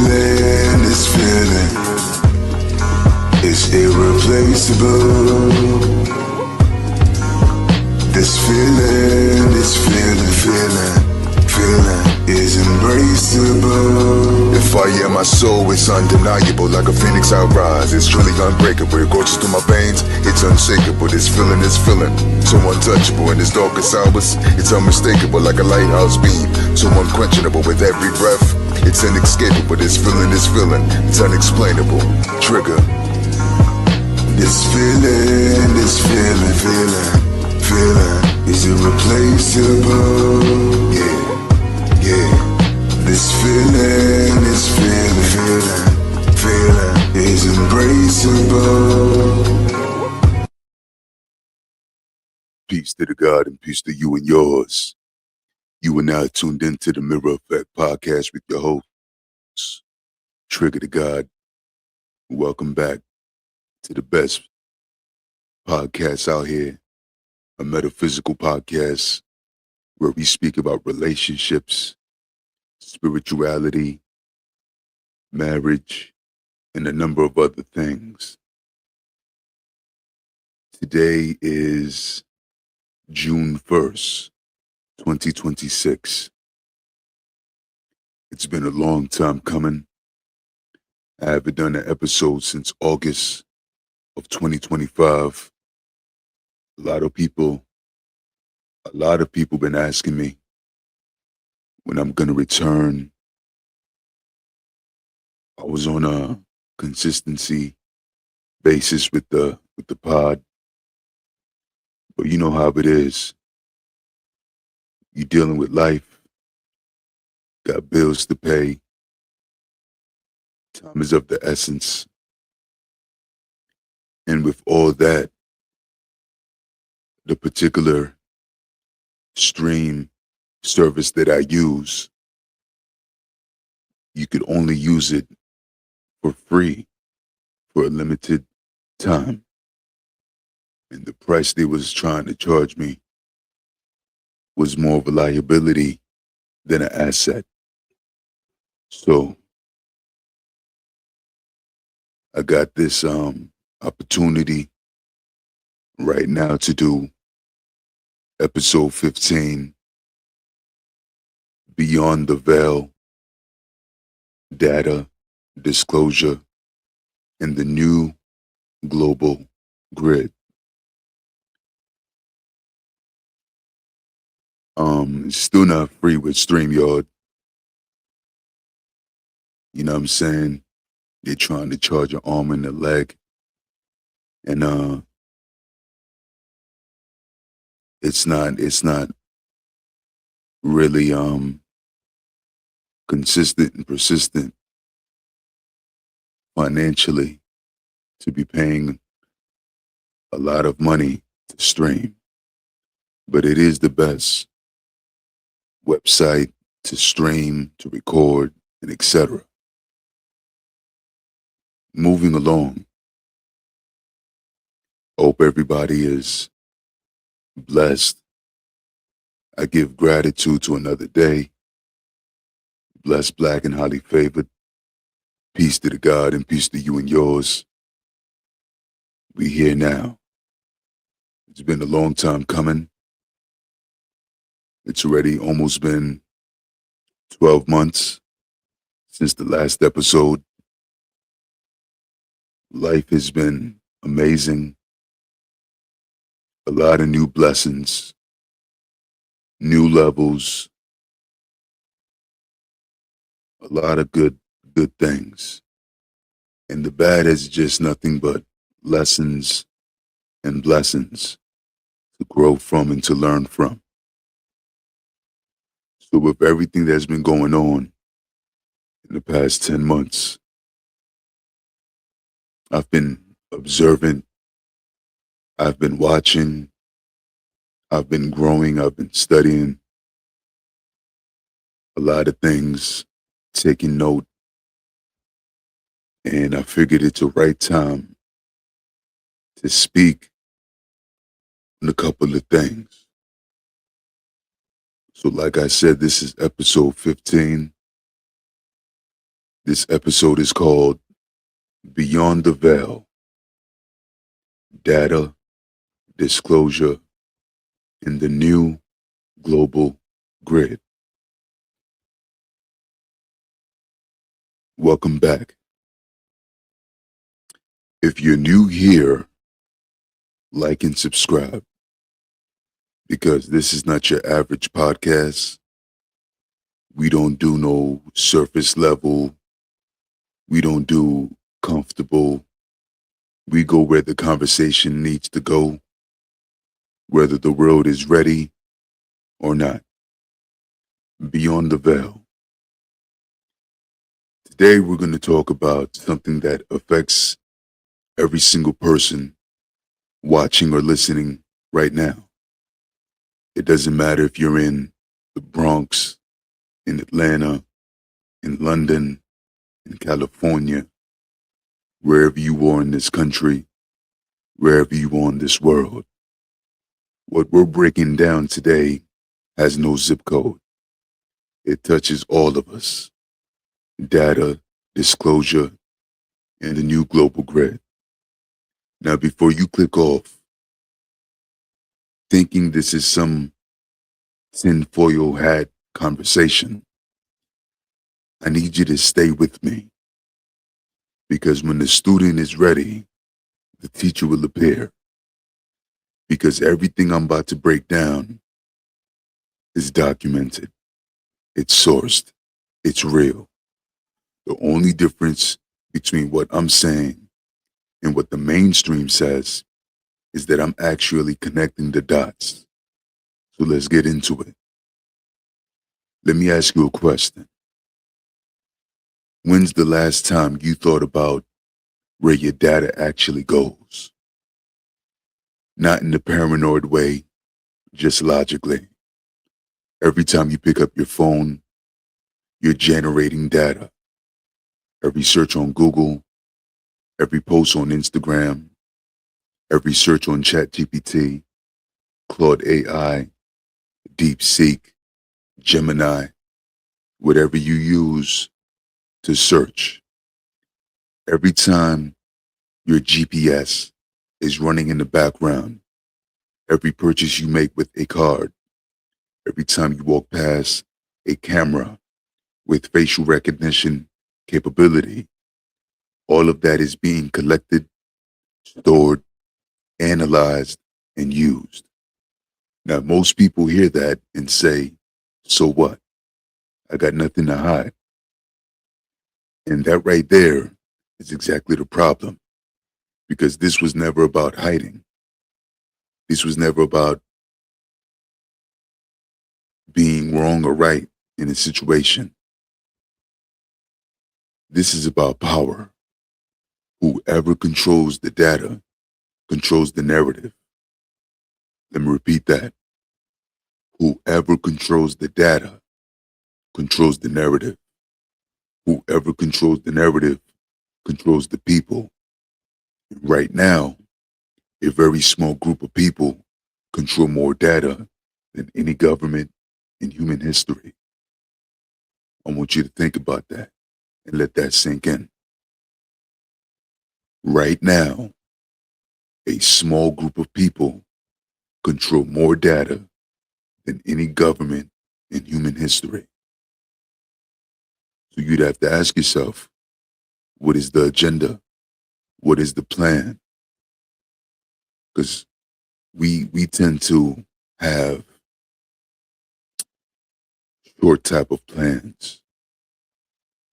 feeling is irreplaceable. This feeling is embraceable. If I am my soul, it's undeniable. Like a phoenix I rise, it's truly unbreakable. It goes through my veins, it's unshakable. This feeling so untouchable. In this darkest hours, it's unmistakable. Like a lighthouse beam, so unquenchable. With every breath, it's inescapable. This feeling, it's unexplainable. Trigger. This feeling is irreplaceable. Yeah. This feeling is embraceable. Peace to the God and peace to you and yours. You are now tuned into the Mirror Effect podcast with your host, Trigger the God. Welcome back to the best podcast out here, a metaphysical podcast where we speak about relationships, spirituality, marriage, and a number of other things. Today is June 1st, 2026. It's been a long time coming. I haven't done an episode since August of 2025. A lot of people been asking me when I'm going to return. I was on a consistency basis with the pod, but you know how it is. You're dealing with life, got bills to pay. Time is of the essence. And with all that, the particular stream service that I use, you could only use it for free for a limited time. And the price they was trying to charge me was more of a liability than an asset. So I got this opportunity right now to do episode 15, Beyond the Veil, Data, Disclosure, and the New Global Grid. It's still not free with StreamYard. You know what I'm saying? They're trying to charge an arm and a leg. And it's not really consistent and persistent financially to be paying a lot of money to stream. But it is the best website to stream, to record, and etc. Moving along. Hope everybody is blessed. I give gratitude to another day. Blessed, black, and highly favored. Peace to the God and peace to you and yours. We here now. It's been a long time coming. It's already almost been 12 months since the last episode. Life has been amazing. A lot of new blessings, new levels, a lot of good things. And the bad is just nothing but lessons and blessings to grow from and to learn from. So with everything that's been going on in the past 10 months, I've been observant, I've been watching, I've been growing, I've been studying a lot of things, taking note, and I figured it's the right time to speak on a couple of things. So like I said, this is episode 15, This episode is called Beyond the Veil: Data, Disclosure, in the New Global Grid. Welcome back. If you're new here, like and subscribe, because this is not your average podcast. We don't do no surface level. We don't do comfortable. We go where the conversation needs to go, whether the world is ready or not. Beyond the Veil. Today we're going to talk about something that affects every single person watching or listening right now. It doesn't matter if you're in the Bronx, in Atlanta, in London, in California, wherever you are in this country, wherever you are in this world. What we're breaking down today has no zip code. It touches all of us. Data, disclosure, and the new global grid. Now, before you click off, thinking this is some tinfoil hat conversation, I need you to stay with me, because when the student is ready, the teacher will appear. Because everything I'm about to break down is documented, it's sourced, it's real. The only difference between what I'm saying and what the mainstream says is that I'm actually connecting the dots. So let's get into it. Let me ask you a question. When's the last time you thought about where your data actually goes? Not in the paranoid way, just logically. Every time you pick up your phone, you're generating data. Every search on Google, every post on Instagram, every search on ChatGPT, Claude AI, DeepSeek, Gemini, whatever you use to search. Every time your GPS is running in the background, every purchase you make with a card, every time you walk past a camera with facial recognition capability, all of that is being collected, stored, analyzed, and used. Now, most people hear that and say, so what? I got nothing to hide. And that right there is exactly the problem, because this was never about hiding. This was never about being wrong or right in a situation. This is about power. Whoever controls the data controls the narrative. Let me repeat that. Whoever controls the data controls the narrative. Whoever controls the narrative controls the people. Right now, a very small group of people control more data than any government in human history. I want you to think about that and let that sink in. Right now, a small group of people control more data than any government in human history. So you'd have to ask yourself, what is the agenda? What is the plan? Because we tend to have short type of plans.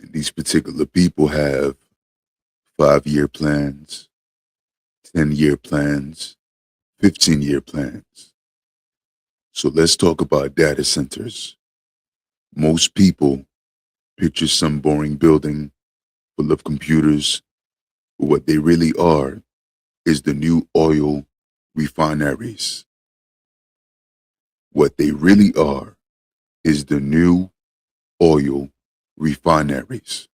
And these particular people have 5-year plans, 10-year plans, 15-year plans. So let's talk about data centers. Most people picture some boring building full of computers, but what they really are is the new oil refineries. What they really are is the new oil refineries.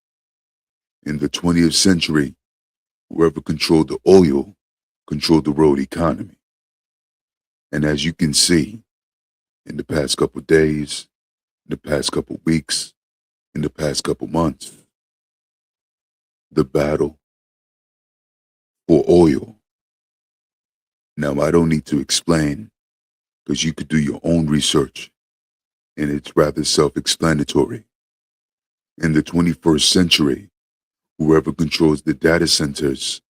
In the 20th century, whoever controlled the oil controlled the world economy. And as you can see, in the past couple of days, in the past couple of weeks, in the past couple of months, the battle for oil. Now, I don't need to explain because you could do your own research, and it's rather self-explanatory. In the 21st century, whoever controls the data centers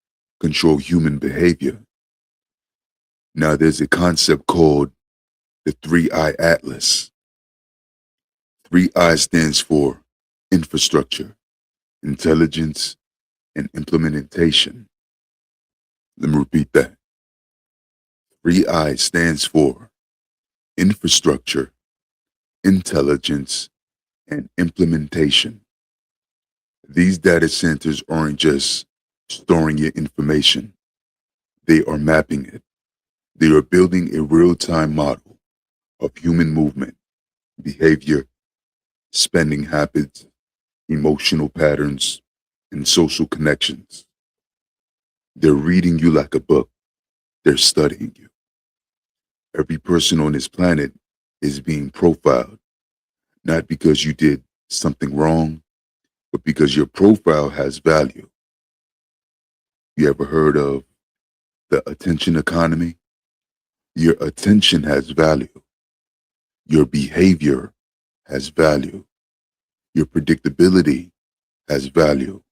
control human behavior. Now, there's a concept called the 3I Atlas. 3I stands for infrastructure, intelligence, and implementation. Let me repeat that. 3I stands for infrastructure, intelligence, and implementation. These data centers aren't just storing your information. They are mapping it. They are building a real-time model of human movement, behavior, spending habits, emotional patterns, and social connections. They're reading you like a book. They're studying you. Every person on this planet is being profiled, not because you did something wrong, but because your profile has value. You ever heard of the attention economy? Your attention has value. Your behavior has value. Your predictability has value.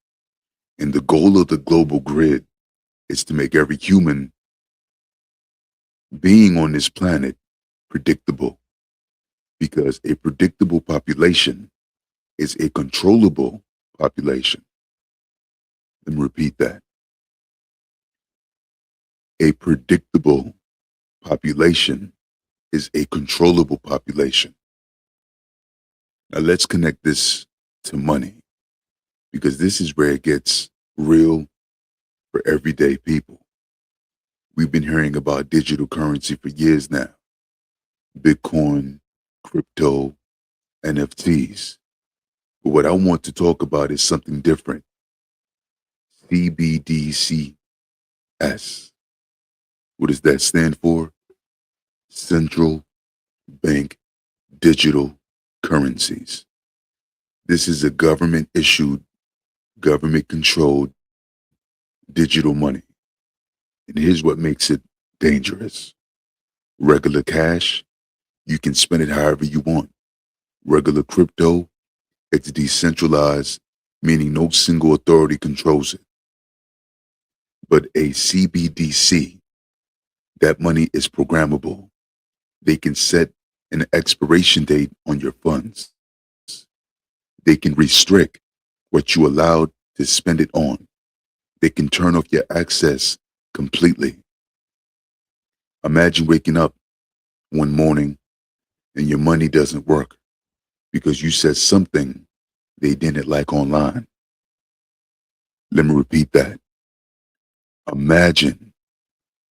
And the goal of the global grid is to make every human being on this planet predictable, because a predictable population is a controllable population. Let me repeat that. A predictable population is a controllable population. Now let's connect this to money, because this is where it gets real for everyday people. We've been hearing about digital currency for years now. Bitcoin, crypto, NFTs. But what I want to talk about is something different. CBDCs. What does that stand for? Central Bank Digital Currencies. This is a government-issued, government-controlled digital money. And here's what makes it dangerous. Regular cash, you can spend it however you want. Regular crypto, it's decentralized, meaning no single authority controls it. But a CBDC, that money is programmable. They can set an expiration date on your funds. They can restrict what you allowed to spend it on. They can turn off your access completely. Imagine waking up one morning and your money doesn't work because you said something they didn't like online. Let me repeat that. Imagine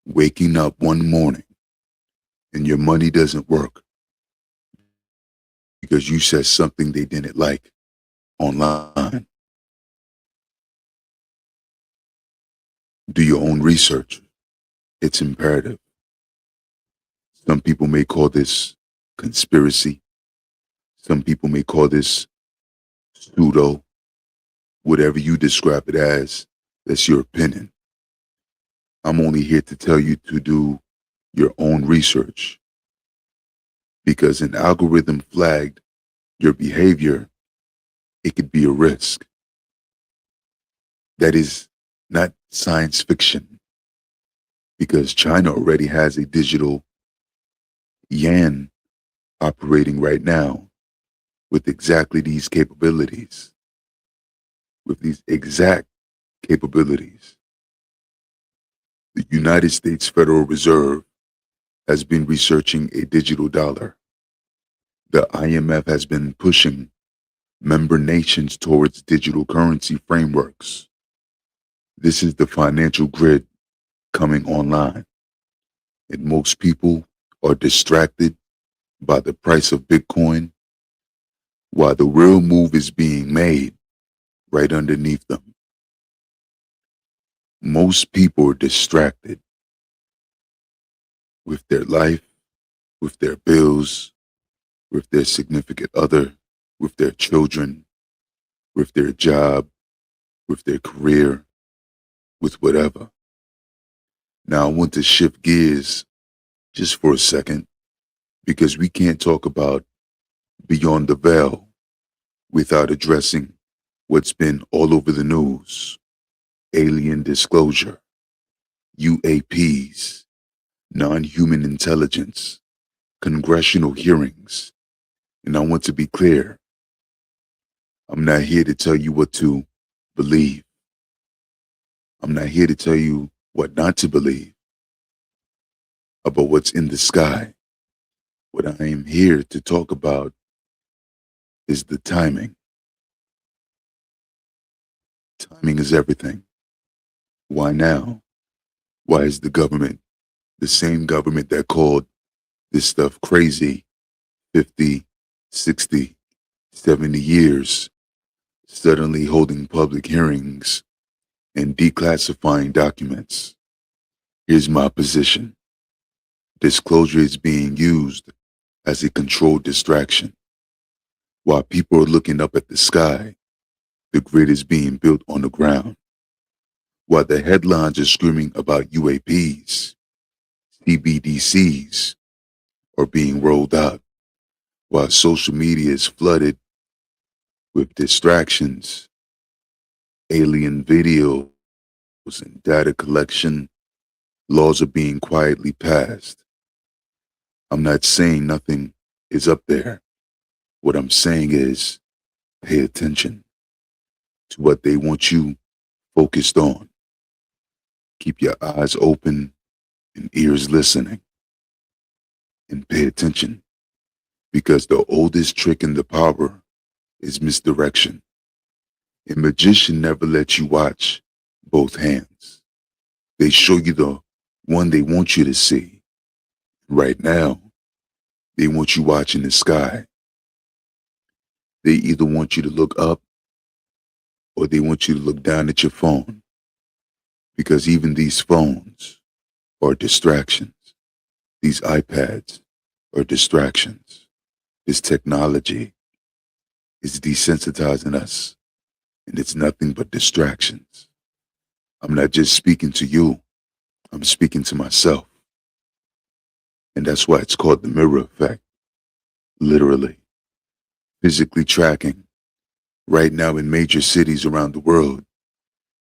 waking up one morning and your money doesn't work because you said something they didn't like online. Do your own research. It's imperative. Some people may call this conspiracy. Some people may call this pseudo. Whatever you describe it as, that's your opinion. I'm only here to tell you to do your own research, because an algorithm flagged your behavior, it could be a risk. That is not science fiction, because China already has a digital yuan operating right now with exactly these capabilities, with these exact capabilities. The United States Federal Reserve has been researching a digital dollar. The IMF has been pushing member nations towards digital currency frameworks. This is the financial grid coming online, and most people are distracted by the price of Bitcoin while the real move is being made right underneath them. Most people are distracted with their life, with their bills, with their significant other, with their children, with their job, with their career, with whatever. Now, I want to shift gears just for a second because we can't talk about Beyond the Veil without addressing what's been all over the news: alien disclosure, UAPs, non human intelligence, congressional hearings. And I want to be clear, I'm not here to tell you what to believe. I'm not here to tell you what not to believe about what's in the sky. What I am here to talk about is the timing. Timing is everything. Why now? Why is the government, the same government that called this stuff crazy 50, 60, 70 years, suddenly holding public hearings and declassifying documents? Here's my position. Disclosure is being used as a controlled distraction. While people are looking up at the sky, the grid is being built on the ground. While the headlines are screaming about UAPs, CBDCs are being rolled out. While social media is flooded with distractions, alien videos, and data collection, laws are being quietly passed. I'm not saying nothing is up there. What I'm saying is pay attention to what they want you focused on. Keep your eyes open and ears listening, and pay attention, because the oldest trick in the power is misdirection. A magician never lets you watch both hands. They show you the one they want you to see. Right now, they want you watching the sky. They either want you to look up or they want you to look down at your phone, because even these phones are distractions. These iPads are distractions. This technology is desensitizing us, and it's nothing but distractions. I'm not just speaking to you, I'm speaking to myself. And that's why it's called the mirror effect. Literally, physically tracking. Right now in major cities around the world,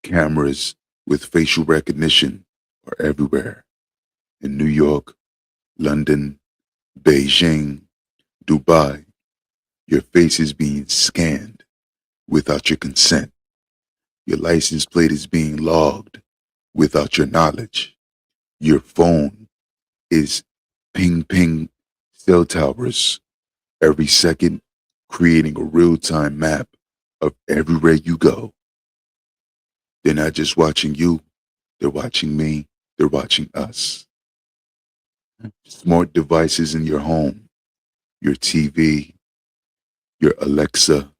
cameras with facial recognition are everywhere. In New York, London, Beijing, Dubai, your face is being scanned without your consent. Your license plate is being logged without your knowledge. Your phone is ping cell towers every second, creating a real-time map of everywhere you go. They're not just watching you, they're watching me, they're watching us. Smart devices in your home, your TV, your Alexa,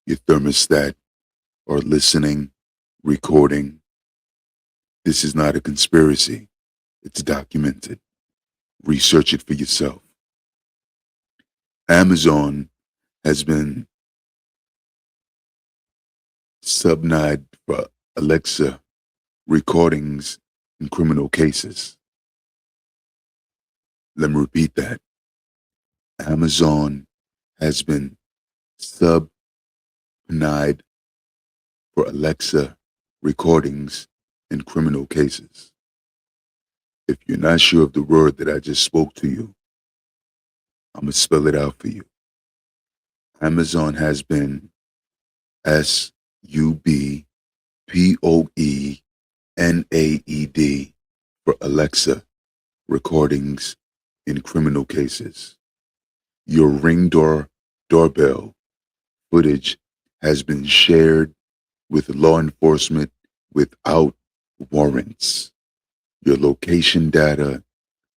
your thermostat are listening, recording. This is not a conspiracy. It's documented. Research it for yourself. Amazon has been subpoenaed for Alexa recordings in criminal cases. Let me repeat that. Amazon has been subpoenaed for Alexa recordings in criminal cases. If you're not sure of the word that I just spoke to you, I'm going to spell it out for you. Amazon has been subpoenaed for Alexa recordings in criminal cases. Your doorbell footage has been shared with law enforcement without warrants. Your location data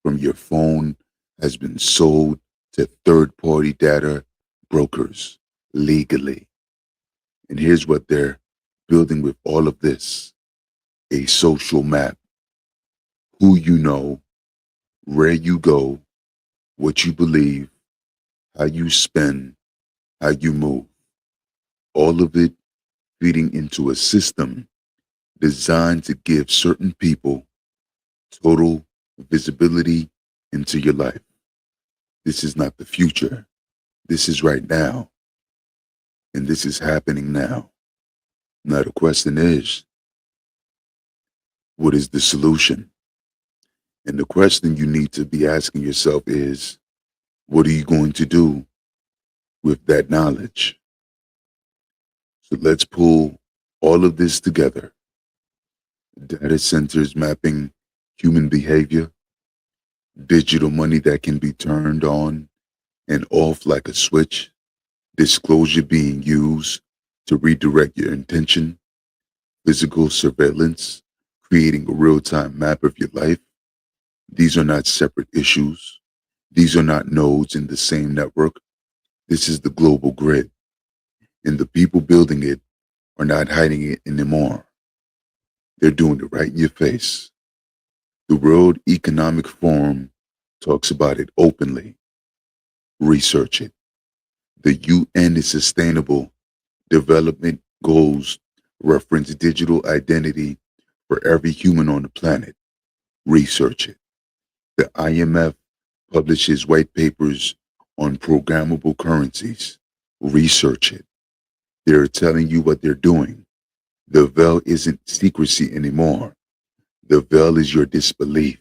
from your phone has been sold to third-party data brokers legally. And here's what they're building with all of this: a social map. Who you know, where you go, what you believe, how you spend, how you move. All of it feeding into a system designed to give certain people total visibility into your life. This is not the future. This is right now. And this is happening now. Now the question is, what is the solution? And the question you need to be asking yourself is, what are you going to do with that knowledge? So let's pull all of this together. Data centers mapping human behavior, digital money that can be turned on and off like a switch, disclosure being used to redirect your intention, physical surveillance, creating a real-time map of your life. These are not separate issues. These are not nodes in the same network. This is the global grid. And the people building it are not hiding it anymore. They're doing it right in your face. The World Economic Forum talks about it openly. Research it. The UN Sustainable Development Goals reference digital identity for every human on the planet. Research it. The IMF publishes white papers on programmable currencies. Research it. They're telling you what they're doing. The veil isn't secrecy anymore. The veil is your disbelief.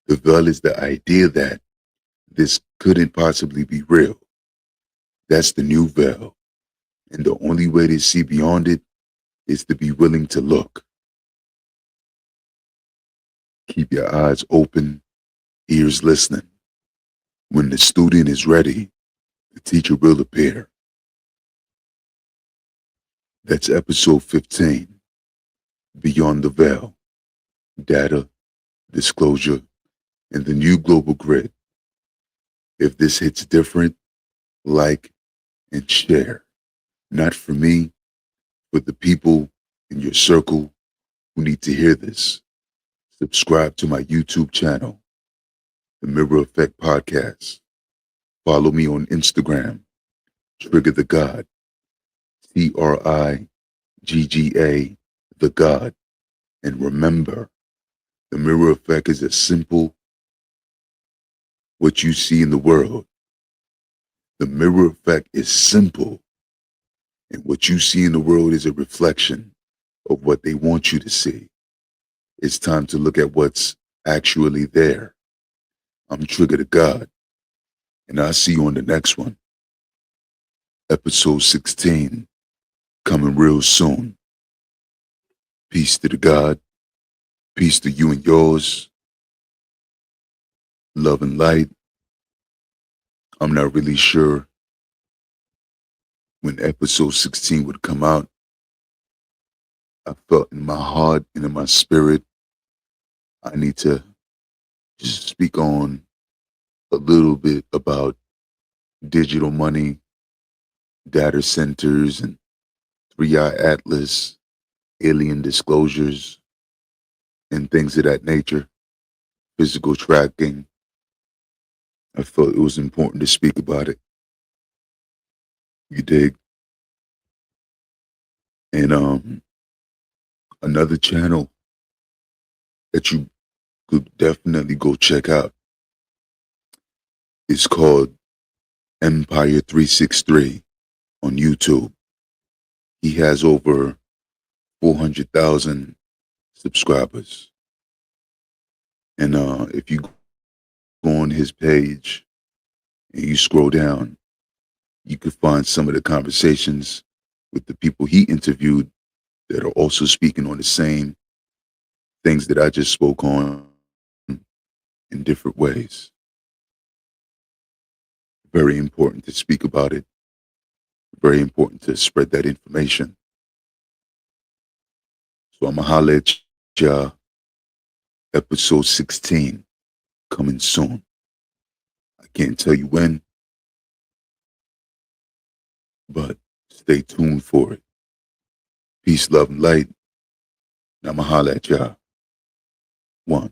The veil is the idea that this couldn't possibly be real. That's the new veil. And the only way to see beyond it is to be willing to look. Keep your eyes open, ears listening. When the student is ready, the teacher will appear. That's episode 15, Beyond the Veil, Data, Disclosure, and the New Global Grid. If this hits different, like and share. Not for me, but the people in your circle who need to hear this. Subscribe to my YouTube channel, The Mirror Effect Podcast. Follow me on Instagram, Trigger the God, TRIGGA, the God. And remember, the mirror effect is as simple what you see in the world. The mirror effect is simple, and what you see in the world is a reflection of what they want you to see. It's time to look at what's actually there. I'm Trigger the God, and I'll see you on the next one. Episode 16, coming real soon. Peace to the God, peace to you and yours, love and light. I'm not really sure when episode 16 would come out. I felt in my heart and in my spirit, I need to just speak on a little bit about digital money, data centers, and 3-Eye Atlas, alien disclosures, and things of that nature, physical tracking. I felt it was important to speak about it. You dig? And another channel that you could definitely go check out is called Empire 363 on YouTube. He has over 400,000 subscribers. And if you go on his page and you scroll down, you could find some of the conversations with the people he interviewed that are also speaking on the same things that I just spoke on in different ways. Very important to speak about it. Very important to spread that information. So I'm going to holler at y'all. Episode 16 coming soon. I can't tell you when, but stay tuned for it. Peace, love, and light. And I'm going to holler at y'all. One.